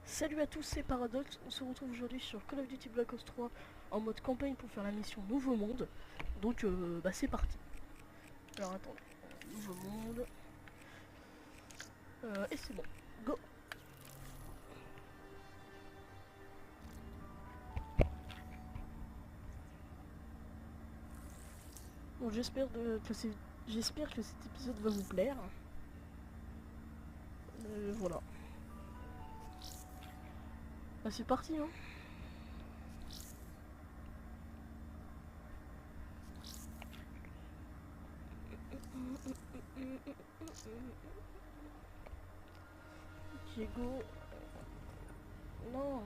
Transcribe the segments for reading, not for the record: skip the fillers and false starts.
Salut à tous, c'est Paradox. On se retrouve aujourd'hui sur Call of Duty Black Ops 3 en mode campagne pour faire la mission Nouveau Monde. Donc c'est parti. Alors attendez, Nouveau Monde. Et c'est bon, go. Bon, j'espère que cet épisode va vous plaire. Voilà. Bah, c'est parti hein. Ok, go. Non.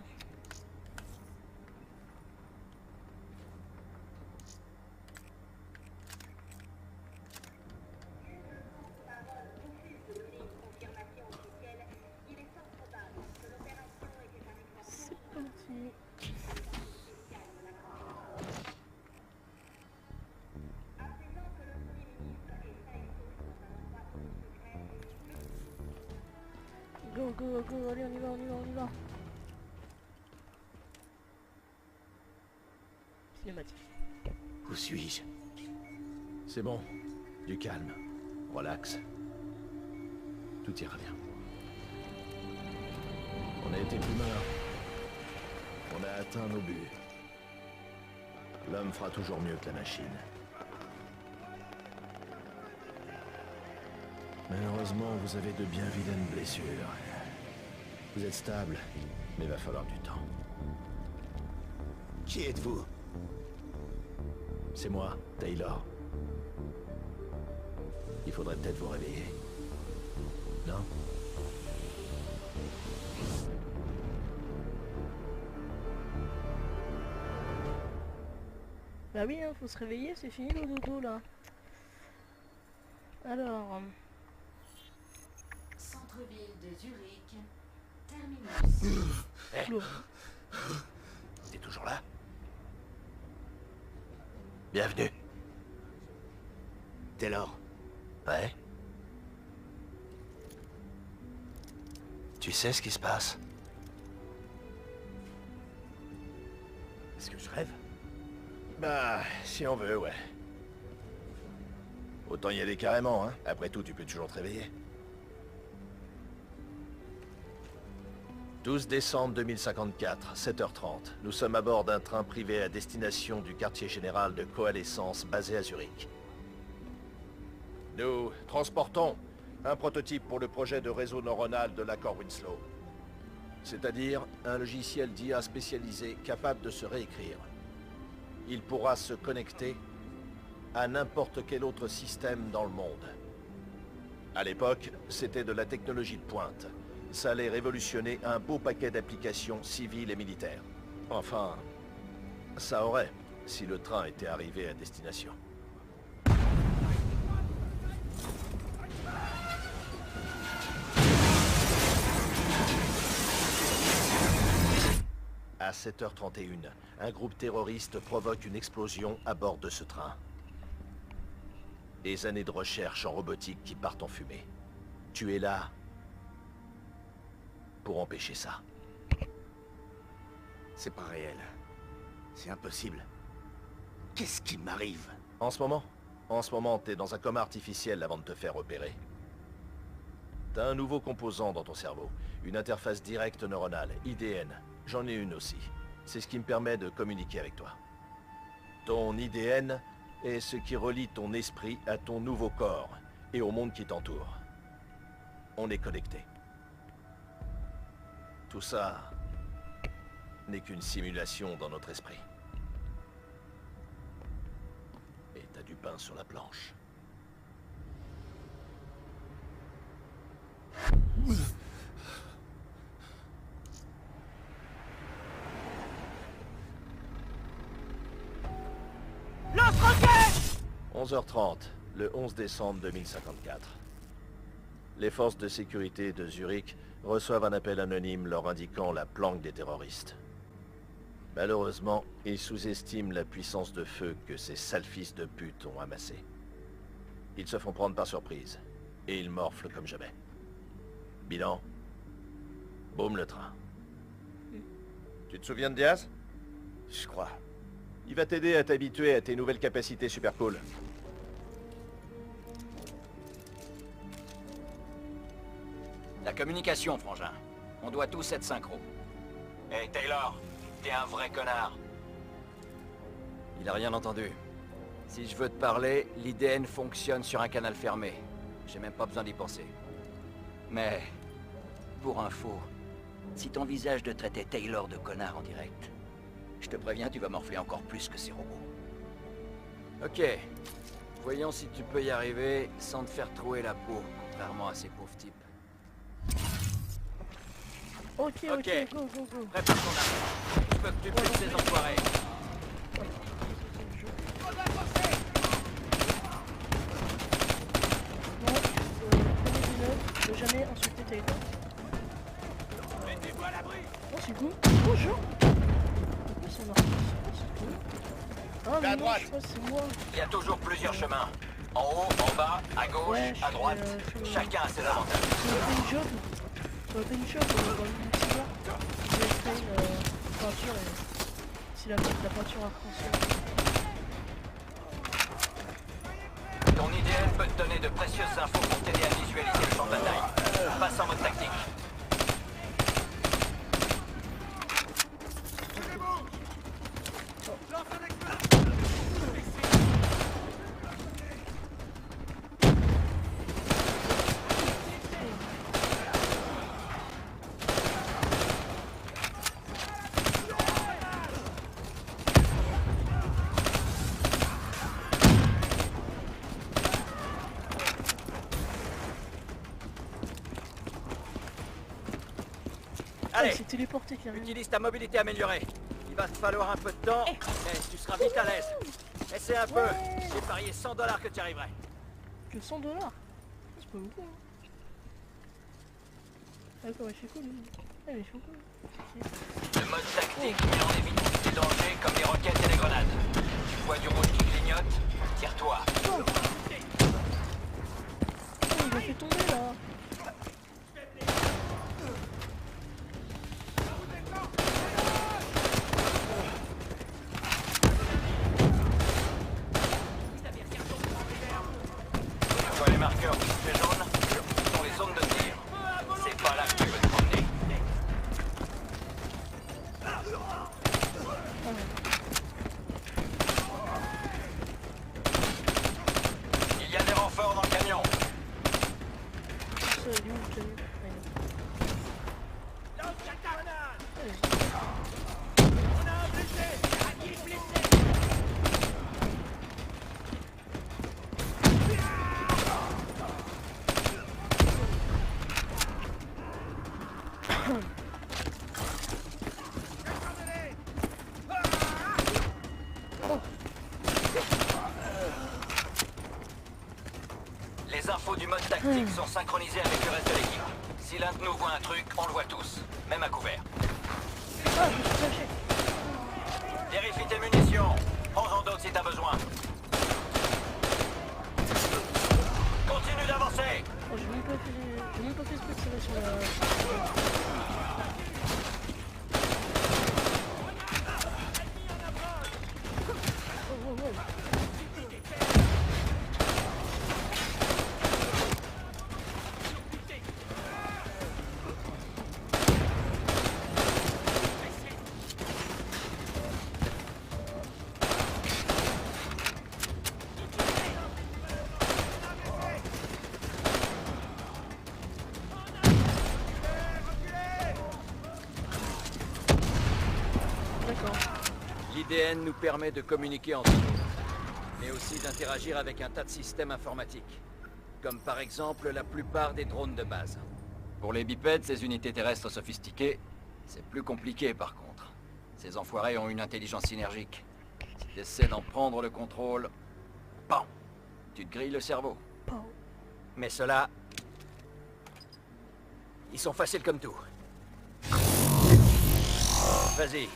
C'est parti. Go, go, go, allez, on y va, on y va, on y va. Cinématique. Où suis-je? C'est bon. Du calme. Relax. Tout ira bien. On a été plus malin. On a atteint nos buts. L'homme fera toujours mieux que la machine. Malheureusement, vous avez de bien vilaines blessures. Vous êtes stable, mais il va falloir du temps. Qui êtes-vous? C'est moi, Taylor. Il faudrait peut-être vous réveiller. Non? Bah oui, hein, faut se réveiller, c'est fini le dodo là. Alors... Centre-ville de Zurich, terminus. Flo. T'es toujours là? Bienvenue. Taylor. Ouais? Tu sais ce qui se passe? Est-ce que je rêve? Bah, si on veut, ouais. Autant y aller carrément, hein. Après tout, tu peux toujours te réveiller. 12 décembre 2054, 7h30. Nous sommes à bord d'un train privé à destination du quartier général de Coalescence basé à Zurich. Nous transportons un prototype pour le projet de réseau neuronal de l'accord Winslow. C'est-à-dire un logiciel d'IA spécialisé capable de se réécrire. Il pourra se connecter à n'importe quel autre système dans le monde. À l'époque, c'était de la technologie de pointe. Ça allait révolutionner un beau paquet d'applications civiles et militaires. Enfin, ça aurait, si le train était arrivé à destination. À 7h31, un groupe terroriste provoque une explosion à bord de ce train. Des années de recherche en robotique qui partent en fumée. Tu es là pour empêcher ça. C'est pas réel. C'est impossible. Qu'est-ce qui m'arrive? En ce moment, t'es dans un coma artificiel avant de te faire opérer. T'as un nouveau composant dans ton cerveau. Une interface directe neuronale, IDN. J'en ai une aussi. C'est ce qui me permet de communiquer avec toi. Ton IDN est ce qui relie ton esprit à ton nouveau corps et au monde qui t'entoure. On est connectés. Tout ça n'est qu'une simulation dans notre esprit. Et t'as du pain sur la planche. Lance-roquette! 11h30, le 11 décembre 2054. Les forces de sécurité de Zurich reçoivent un appel anonyme leur indiquant la planque des terroristes. Malheureusement, ils sous-estiment la puissance de feu que ces sales fils de pute ont amassée. Ils se font prendre par surprise, et ils morflent comme jamais. Bilan, boum le train. Tu te souviens de Diaz? Je crois. Il va t'aider à t'habituer à tes nouvelles capacités super cool. La communication, frangin. On doit tous être synchro. Hey Taylor, t'es un vrai connard. Il a rien entendu. Si je veux te parler, l'IDN fonctionne sur un canal fermé. J'ai même pas besoin d'y penser. Mais, pour info, si t'envisages de traiter Taylor de connard en direct, je te préviens, tu vas morfler encore plus que ces robots. Ok. Voyons si tu peux y arriver sans te faire trouer la peau, contrairement à ces pauvres types. Ok, Ok. go, go, go. Prépare ton arme. Je veux que tu butes ces enfoirés. Donc, prenez des notes de jamais insulter Taylor. Mettez-vous à l'abri. Oh, c'est cool. Bonjour. Pourquoi c'est marqué ça? Oh, c'est cool. Ah, mais À non, droite. je crois que c'est moi. Il y a toujours plusieurs chemins. En haut, en bas, à gauche, Ouais, à droite. je fais- Chacun a ses avantages. Sur le paint job, dans le multivers, j'ai fait une peinture et si la peinture arc-en-ciel. Ton IDN peut te donner de précieuses infos pour t'aider à visualiser le champ de bataille. Passe en mode tactique. Ah, il Allez, s'est téléporté carrément. utilise ta mobilité améliorée. Il va te falloir un peu de temps, mais tu seras vite à l'aise. Essaie un peu. Ouais. J'ai parié $100 que tu y arriverais. Que 100 $. C'est pas beaucoup, hein. D'accord, il fait cool, lui. Ah, il fait cool. Le mode tactique met en évidence des dangers comme les roquettes et les grenades. Tu vois du rouge qui clignote, tire-toi. Oh, il m'a fait tomber là. Tu vois les marqueurs rouges et jaunes? Ce sont les zones de tir. C'est pas là que tu veux te promener. Il y a des renforts dans le camion. Ça, il est où le camion? Ah, il est là. Les infos du mode tactique sont synchronisées avec le reste de l'équipe. Si l'un de nous voit un truc, on le voit tous, même à couvert. Ah, je me suis lâché. Vérifie tes munitions. Prends-en d'autres si t'as besoin. Continue d'avancer. Oh, j'ai même pas fait ce truc, ça va sur la... Oh, oh, oh. D'accord. L'IDN nous permet de communiquer entre nous, mais aussi d'interagir avec un tas de systèmes informatiques, comme par exemple la plupart des drones de base. Pour les bipèdes, ces unités terrestres sophistiquées, c'est plus compliqué par contre. Ces enfoirés ont une intelligence synergique. Si tu essaies d'en prendre le contrôle, bam, tu te grilles le cerveau. Pau. Mais ceux-là, ils sont faciles comme tout. Vas-y,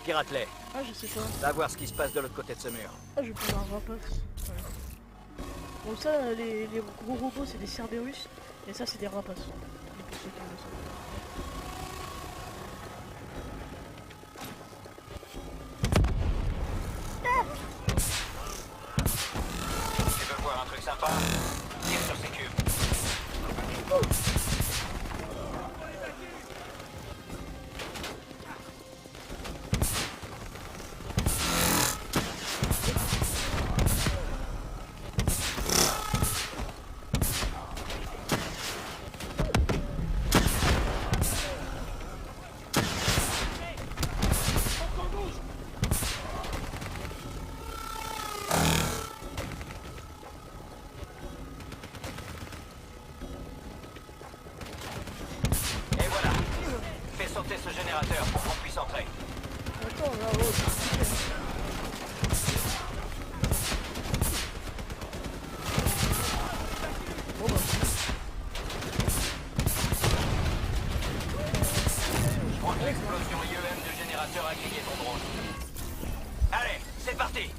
pirate-les. Ah, je sais pas. Va voir ce qui se passe de l'autre côté de ce mur. Ah, je vais prendre un rapace. Ouais. Bon, ça, les gros robots, c'est des Cerberus. Et ça, c'est des rapaces. Et pour ceux qui le savent. générateur pour qu'on puisse entrer. Attends, là, oh, bon bah. Je crois que l'explosion IEM du générateur a grillé ton drone. Allez, c'est parti!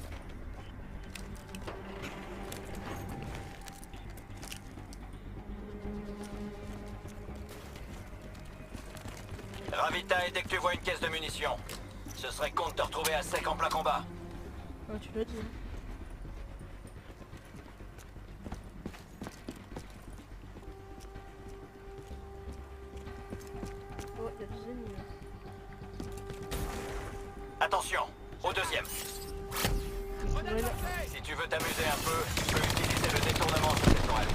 Ravitaille dès que tu vois une caisse de munitions. Ce serait con de te retrouver à sec en plein combat. Ah, tu l'as dit. Hein. Oh, il y a des ennemis là. Attention, au deuxième. Voilà. Si tu veux t'amuser un peu, tu peux utiliser le détournement sur cette tourelle.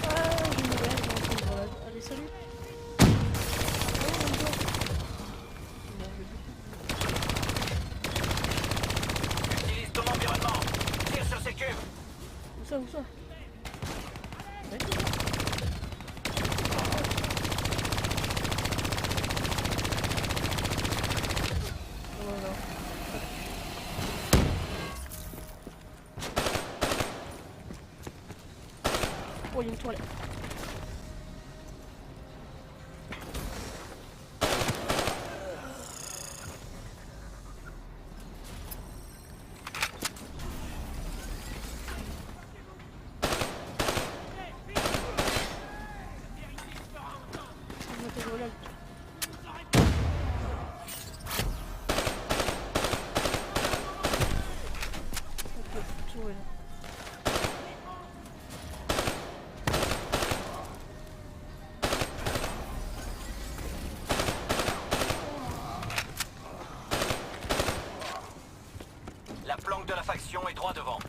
Ah, j'ai une nouvelle, voilà. Allez, salut. Oh, mon Dieu. Bon, Utilise ton environnement. Tire sur ces cubes. où ça, où ça? Ouais. Voilà. Oh, il y a une toilette. La planque de la faction est droit devant.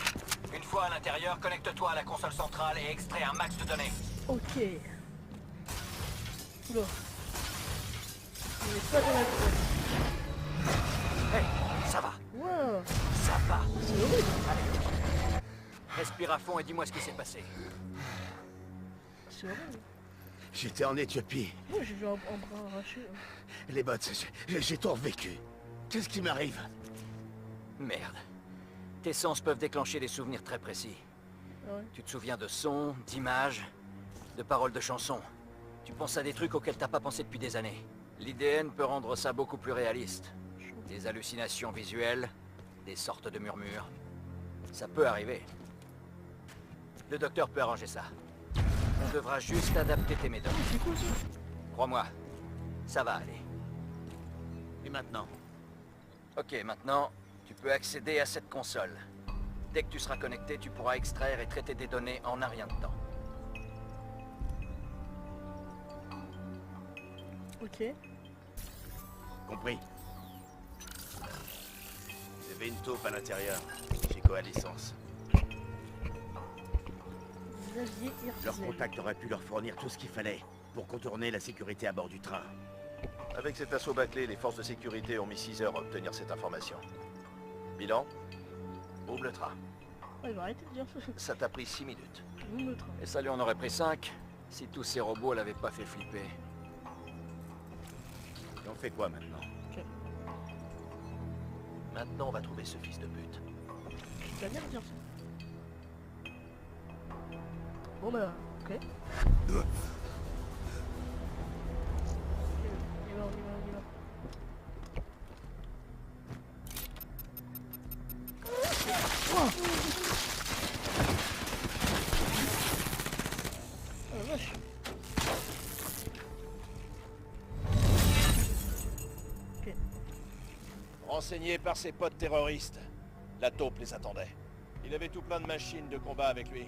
Une fois à l'intérieur, connecte-toi à la console centrale et extrais un max de données. Ok. Oula. On n'est pas dans la toile. Hey, ça va, Wow. ça va. C'est horrible. Allez, respire à fond et dis-moi ce qui s'est passé. C'est horrible. J'étais en Éthiopie. Moi, j'ai vu un bras arraché. Hein. Les bots, j'ai tout revécu. Qu'est-ce qui m'arrive? Merde. Tes sens peuvent déclencher des souvenirs très précis. Ah ouais. Tu te souviens de sons, d'images, de paroles de chansons. Tu penses à des trucs auxquels t'as pas pensé depuis des années. L'IDN peut rendre ça beaucoup plus réaliste. Des hallucinations visuelles, des sortes de murmures. Ça peut arriver. Le docteur peut arranger ça. On devra juste adapter tes méthodes. C'est cool ça. Crois-moi, ça va aller. Et maintenant? Ok, maintenant, tu peux accéder à cette console. Dès que tu seras connecté, tu pourras extraire et traiter des données en un rien de temps. Ok. Compris. Il y avait une taupe à l'intérieur. Chez Coalescence. Xavier Leur Hirzel. contact aurait pu leur fournir tout ce qu'il fallait pour contourner la sécurité à bord du train. Avec cet assaut bâclé, les forces de sécurité ont mis 6 heures à obtenir cette information. Bilan, boum le train. Ouais, il va arrêter de dire ça. Ça t'a pris 6 minutes. Boum le train. Et ça lui en aurait pris 5, si tous ces robots l'avaient pas fait flipper. Et on fait quoi maintenant? Maintenant, on va trouver ce fils de pute. Tu vas bien dire ça. Bon bah, ok. On y va, on y va, on y va. Oh la vache. Ok. Renseigné par ses potes terroristes, la taupe les attendait. Il avait tout plein de machines de combat avec lui.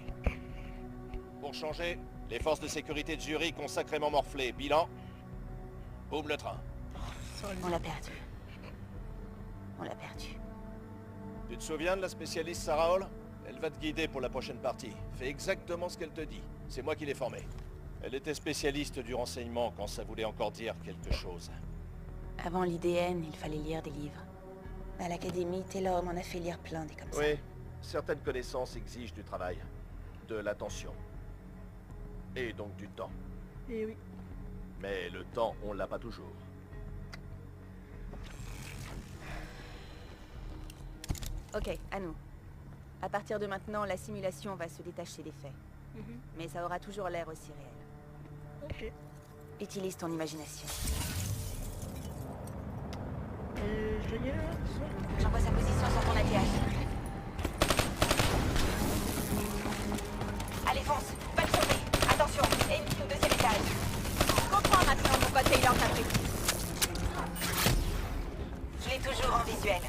Pour changer, les forces de sécurité de Zurich ont sacrément morflé. Bilan, boum le train. On l'a perdu. On l'a perdu. Tu te souviens de la spécialiste Sarah Hall? Elle va te guider pour la prochaine partie. Fais exactement ce qu'elle te dit. C'est moi qui l'ai formée. Elle était spécialiste du renseignement quand ça voulait encore dire quelque chose. Avant l'IDN, il fallait lire des livres. À l'académie, Taylor m'en a fait lire plein des comme ça. Oui, certaines connaissances exigent du travail, de l'attention. Et donc du temps. Et oui. Mais le temps, on l'a pas toujours. Ok, à nous. À partir de maintenant, la simulation va se détacher des faits. Mhm. Mais ça aura toujours l'air aussi réel. Ok. Utilise ton imagination. Génial. J'envoie sa position sur ton atterrage. Allez, fonce. Va le choper. Attention, ennemi au deuxième étage. Je comprends maintenant pourquoi Taylor t'a pris. Je l'ai toujours en visuel.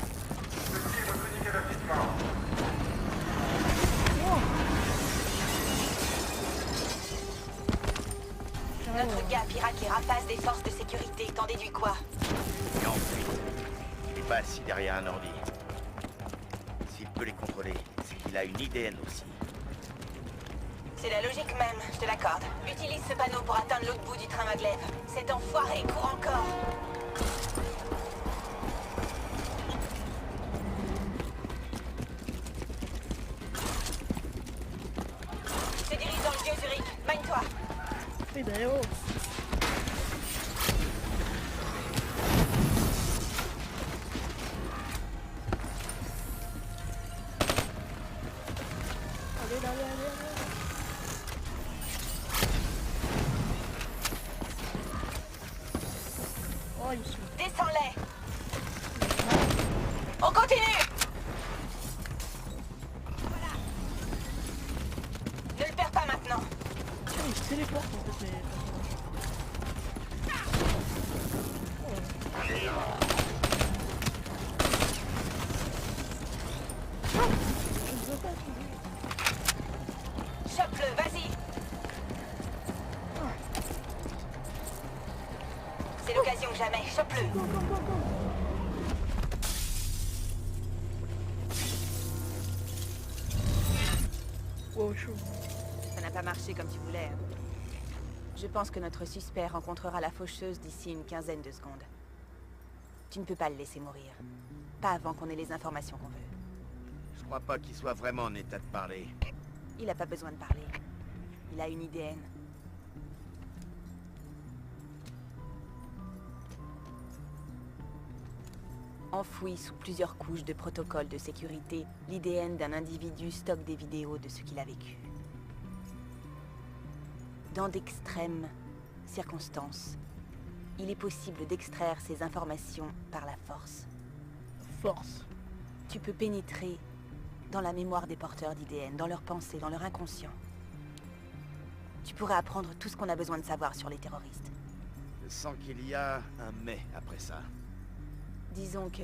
Notre gars pirate les rapaces des forces de sécurité. T'en déduis quoi? Et ensuite, il est pas assis derrière un ordi. S'il peut les contrôler, c'est qu'il a une IDN aussi. C'est la logique même, je te l'accorde. Utilise ce panneau pour atteindre l'autre bout du train Maglev. Cet enfoiré court encore. Se dirige dans le vieux Zurich. Mine-toi. Et ben oh. Allez, allez, allez, allez. Oh, il me saoule. Descends-les. On continue. Voilà. Ne le perds pas maintenant. Tiens, il se téléporte en fait, mais... Chope-le, vas-y. C'est l'occasion que jamais. Chope-le. Go, go, go, go. Wow, chaud. Ça n'a pas marché comme tu voulais. Hein. Je pense que notre suspect rencontrera la faucheuse d'ici une quinzaine de secondes. Tu ne peux pas le laisser mourir. Pas avant qu'on ait les informations qu'on veut. Je crois pas qu'il soit vraiment en état de parler. Il a pas besoin de parler. Il a une IDN. Enfoui sous plusieurs couches de protocoles de sécurité, l'IDN d'un individu stocke des vidéos de ce qu'il a vécu. Dans d'extrêmes circonstances, il est possible d'extraire ces informations par la force. Force. Tu peux pénétrer dans la mémoire des porteurs d'IDN, dans leurs pensées, dans leur inconscient. Tu pourrais apprendre tout ce qu'on a besoin de savoir sur les terroristes. Je sens qu'il y a un mais après ça. Disons que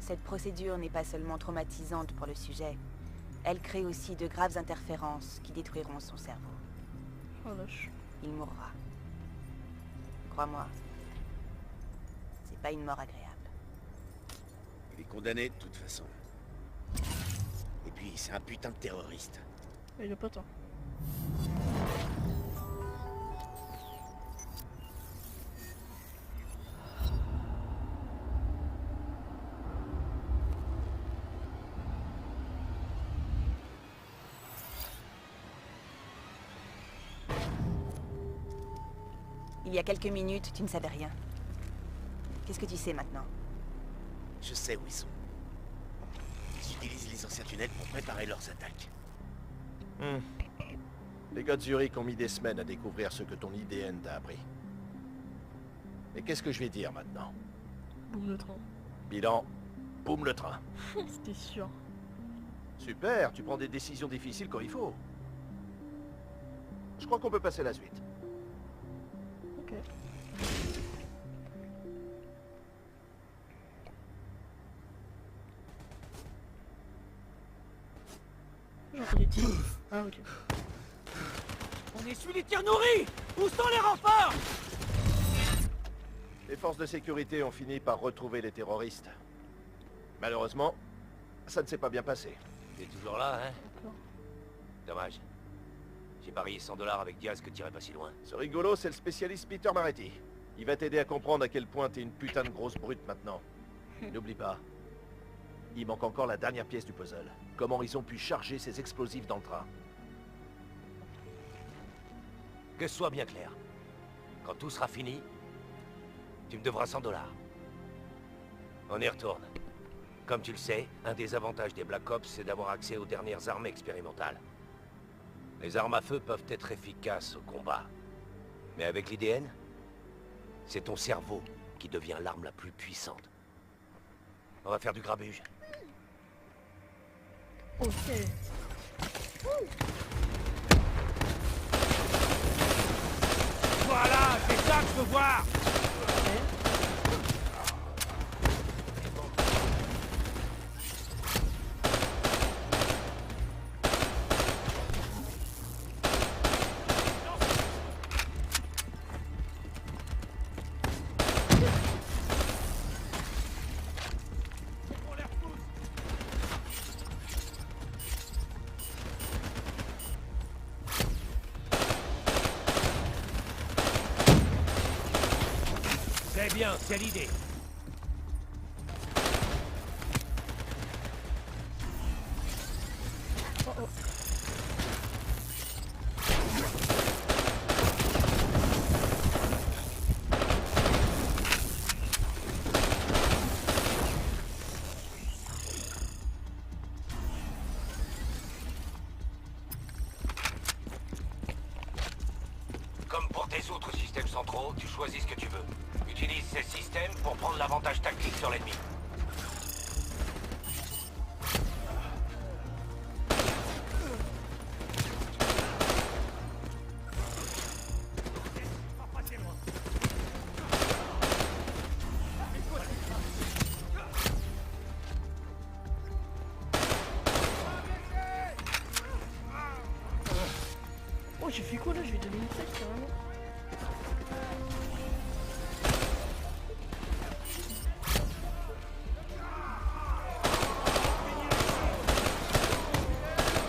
cette procédure n'est pas seulement traumatisante pour le sujet, elle crée aussi de graves interférences qui détruiront son cerveau. Oh lâche. Il mourra. Crois-moi, c'est pas une mort agréable. Il est condamné de toute façon. Et puis, c'est un putain de terroriste. Il a pas tort. Il y a quelques minutes, tu ne savais rien. Qu'est-ce que tu sais maintenant? Je sais où ils sont. Ils utilisent les anciens tunnels pour préparer leurs attaques. Les gars de Zurich ont mis des semaines à découvrir ce que ton IDN t'a appris. Mais qu'est-ce que je vais dire maintenant? Boum le train. Bilan, boum le train. C'était sûr. Super, tu prends des décisions difficiles quand il faut. Je crois qu'on peut passer à la suite. Ok. J'entends des tirs. Ah ok. On essuie les tirs nourris! Où sont les renforts? Les forces de sécurité ont fini par retrouver les terroristes. Malheureusement, ça ne s'est pas bien passé. T'es toujours là, hein? D'accord. Dommage. J'ai parié 100 $ avec Diaz que t'irais pas si loin. Ce rigolo, c'est le spécialiste Peter Maretti. Il va t'aider à comprendre à quel point t'es une putain de grosse brute maintenant. N'oublie pas, il manque encore la dernière pièce du puzzle. Comment ils ont pu charger ces explosifs dans le train. Que ce soit bien clair. Quand tout sera fini, tu me devras 100 $. On y retourne. Comme tu le sais, un des avantages des Black Ops, c'est d'avoir accès aux dernières armes expérimentales. Les armes à feu peuvent être efficaces au combat. Mais avec l'IDN, c'est ton cerveau qui devient l'arme la plus puissante. On va faire du grabuge. Ok. Voilà, c'est ça que je veux voir. C'est bien, c'est l'idée. Comme pour tes autres systèmes centraux, tu choisis ce que tu veux. Utilise ces systèmes pour prendre l'avantage tactique sur l'ennemi. Oh, j'ai fait quoi là? Je vais donner une tête carrément.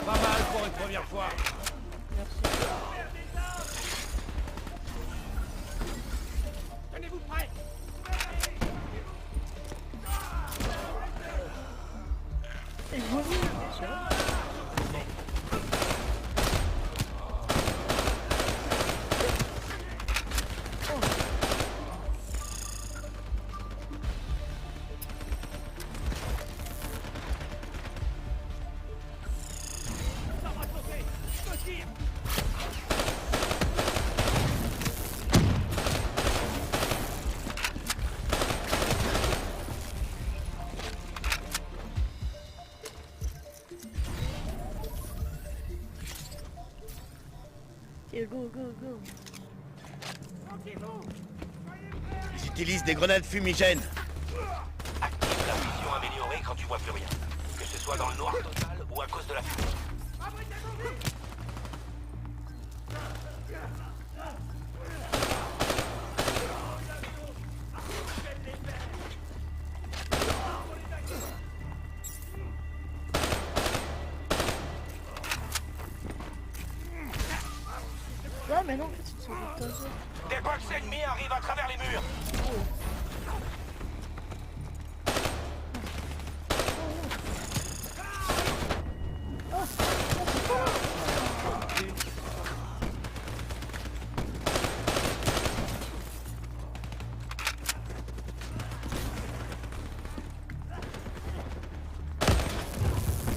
Pas mal pour une première fois. Merci. Tenez-vous prêts. Et je vois bien, bien sûr. Ça va sauter. Je tire. Et go, go, go. Ils utilisent des grenades fumigènes. Active la vision améliorée quand tu vois plus rien. Que ce soit dans le noir total ou à cause de la fumée. Ah, mais non, en fait, c'est une sorte de taser. Des box ennemis arrivent à travers les murs.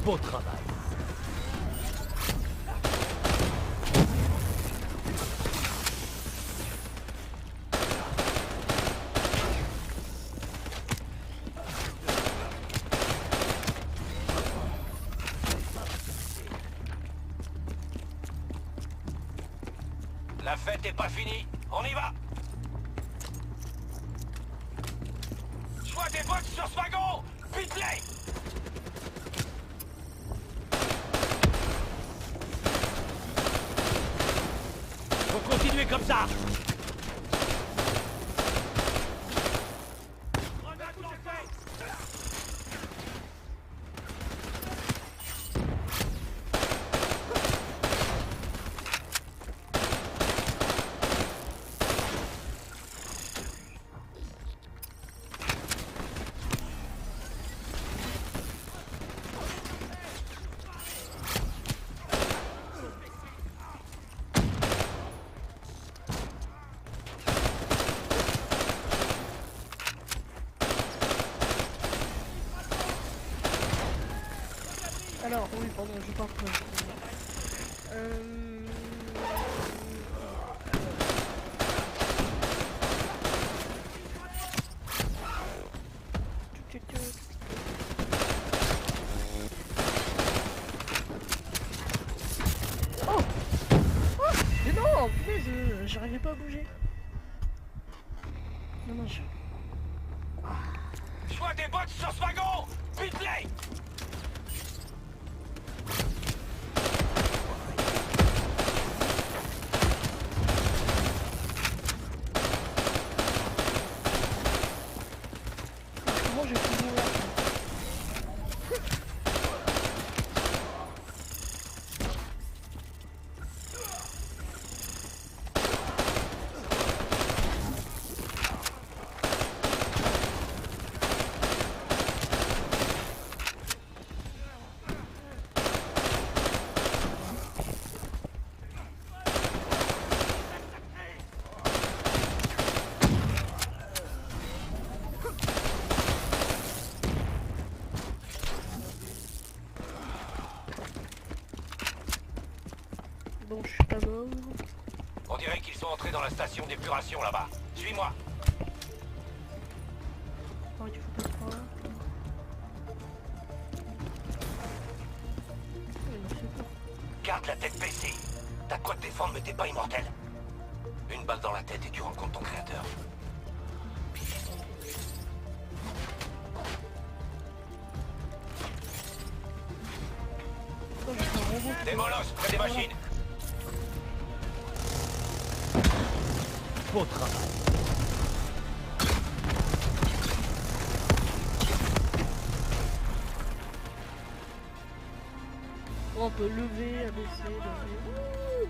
Beau travail. La fête est pas finie. On y va. Je vois des box sur ce wagon. Vite-les. Faut continuer comme ça. Grenade lancée. Oui, pardon, je parle pas. Oh! Oh! Mais non! Punaise, j'arrivais pas à bouger. Dommage. Je vois des bottes sur ce wagon! Bute-les! Comment j'ai pu mourir? Bon, je suis pas mort. On dirait qu'ils sont entrés dans la station d'épuration là-bas. Suis-moi. Ouais, tu faut pas se croire. Ouais, il fait peur. Garde la tête baissée. T'as de quoi te défendre, mais t'es pas immortel. Une balle dans la tête et tu rencontres ton créateur. Oh, j'ai fait un robot. Des molosses près des machines. Beau travail. Oh, on peut lever, abaisser, lever. Wouh.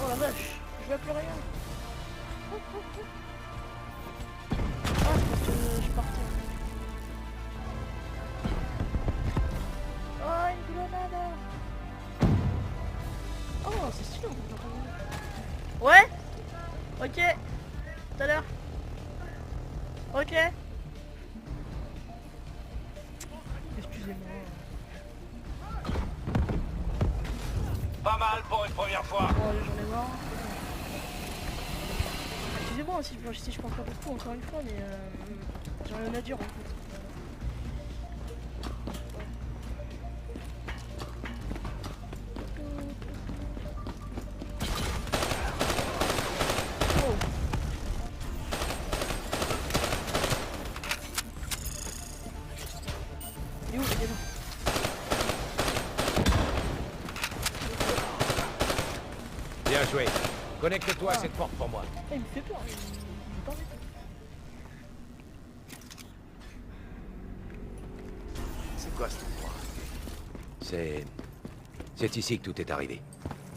Oh la vache, je vois plus rien. Ah, je partais. Oh, une grenade. Oh, c'est stylé, on peut l'entendre. Ouais. Ok. Tout à l'heure. Ok. Excusez-moi. Pas mal pour une première fois. Bon, allez, j'en ai marre. Excusez-moi si je parle pas beaucoup encore une fois, mais j'ai rien à dire en fait. Oh. Il est où? Il est là. Bien joué. Connecte-toi à cette porte pour moi. Ah, il me fait peur. Il me parle. C'est quoi cet endroit? C'est ici que tout est arrivé.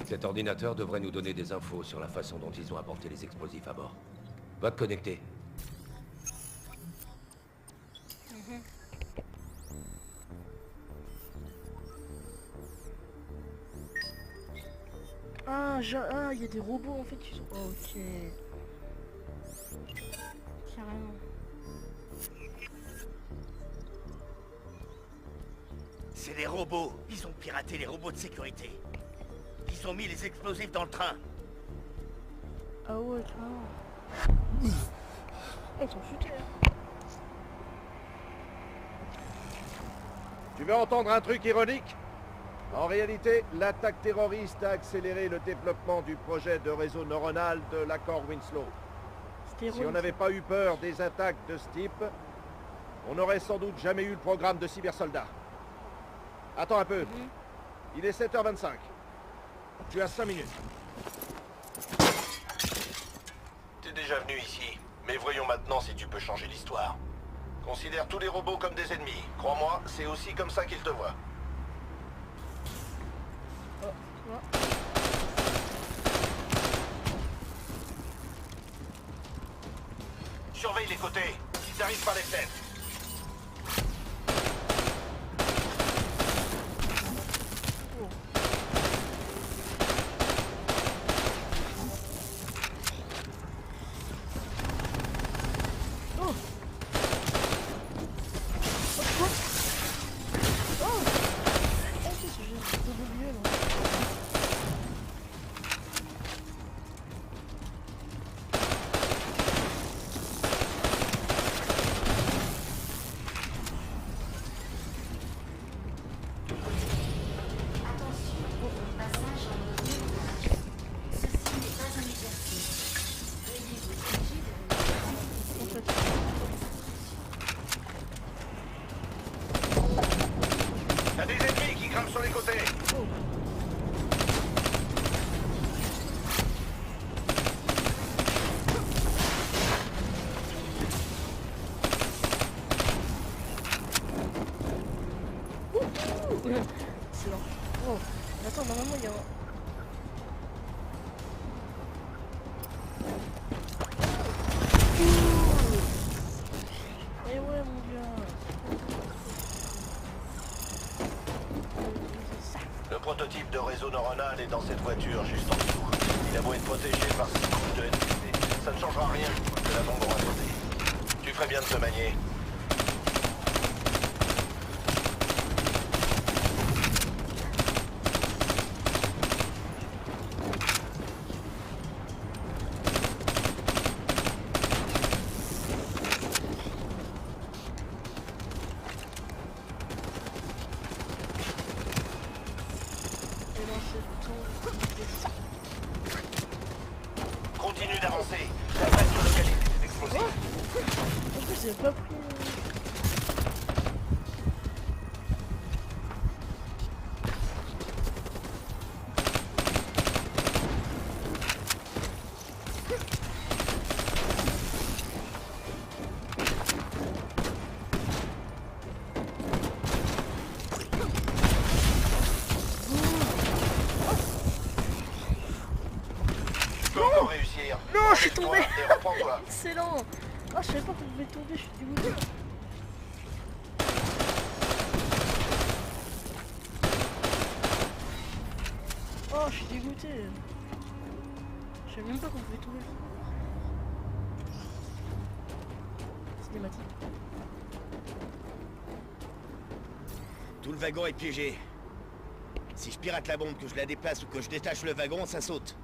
Cet ordinateur devrait nous donner des infos sur la façon dont ils ont apporté les explosifs à bord. Va te connecter. Ah, il y a des robots en fait qui sont... Ok. Carrément. C'est des robots. Ils ont piraté les robots de sécurité. Ils ont mis les explosifs dans le train. Ah ouais, carrément. Ils sont futés. Tu veux entendre un truc ironique? En réalité, l'attaque terroriste a accéléré le développement du projet de réseau neuronal de l'accord Winslow. Si on n'avait pas eu peur des attaques de ce type, on n'aurait sans doute jamais eu le programme de cybersoldats. Attends un peu. Il est 7h25. Tu as 5 minutes. T'es déjà venu ici, mais voyons maintenant si tu peux changer l'histoire. Considère tous les robots comme des ennemis. Crois-moi, c'est aussi comme ça qu'ils te voient. Surveille les côtés, ils arrivent par les fenêtres. sur les côtés. Oh. Excellent. Oh. Attends, normalement il y a un... Eh ouais mon gars. Le prototype de réseau neuronal est dans cette voiture juste en dessous. Il a beau être protégé par 6 couches de NPC. Ça ne changera rien que la bombe aura sauté. Tu ferais bien de te manier. Continue d'avancer. Ça va être localiser ces explosifs. En plus j'ai pas pris... Tu peux encore réussir. Non, je suis tombé. Et reprends-toi. Excellent. Ah, je savais pas qu'on pouvait tomber, je suis dégoûté. Oh, je suis dégoûté. Je savais même pas qu'on pouvait tomber. Cinématique. Tout le wagon est piégé. Si je pirate la bombe, que je la déplace ou que je détache le wagon, ça saute.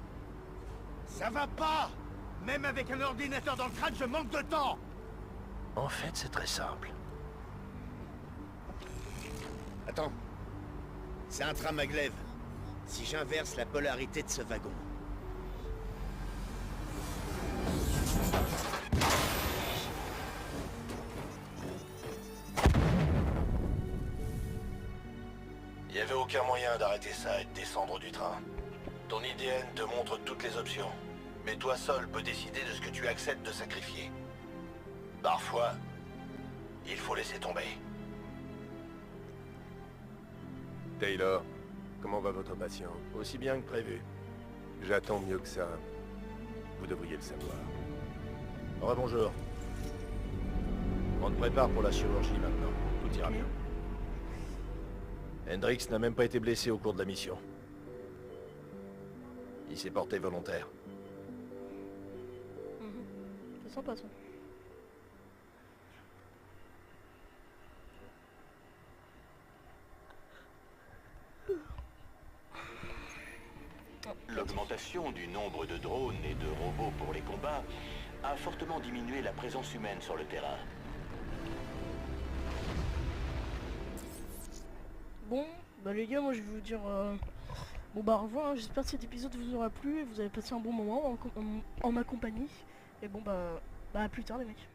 Ça va pas! Même avec un ordinateur dans le crâne, je manque de temps! En fait, c'est très simple. Attends. C'est un train maglev. Si j'inverse la polarité de ce wagon. Il n'y avait aucun moyen d'arrêter ça et de descendre du train. Ton IDN te montre toutes les options. Mais toi seul peux décider de ce que tu acceptes de sacrifier. Parfois, il faut laisser tomber. Taylor, comment va votre patient? Aussi bien que prévu. J'attends mieux que ça. Vous devriez le savoir. Rebonjour. On te prépare pour la chirurgie maintenant. Tout ira bien. Hendrix n'a même pas été blessé au cours de la mission. Il s'est porté volontaire. C'est sympa ça. L'augmentation du nombre de drones et de robots pour les combats a fortement diminué la présence humaine sur le terrain. Bon, bah les gars, moi je vais vous dire... Bon bah au revoir, hein. J'espère que cet épisode vous aura plu et vous avez passé un bon moment en ma compagnie. Et bon bah à plus tard les mecs.